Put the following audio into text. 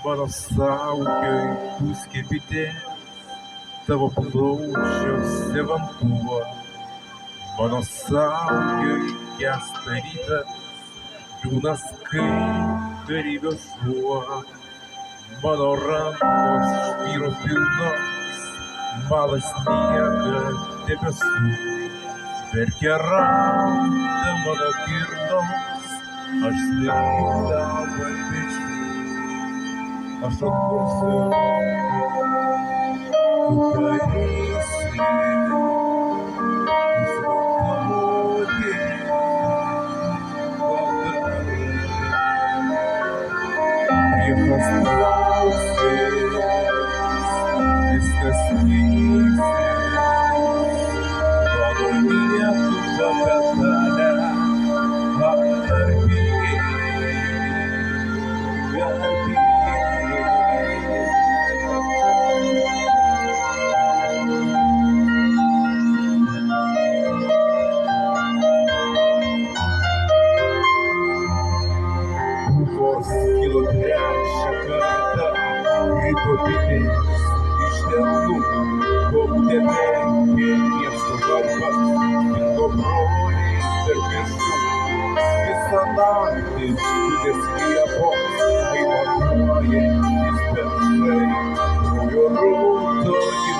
Mano saugiai pūskė bitė, tavo plaučiuose vanduo. Mano saugiai gęsta rytas, liūnas kaip beribio šuo. Mano rankos žvyro pilnos, mala sniegą debesų. Verkia randa mano girnos, aš slenku tau ant pečių. Aš atkursiu, tu pareisi, nusivaduoji, priešas trauksis, viskas vyksi, mano lietuvą betalę, ar bijai. Kilo trečią kartą, ryto bitės iš delnų, gaudė verkė miesto varpas, dingo broliai tarp miškų. Visą naktį bitės liepos, kai matuojantys beržai, kraujo raudoji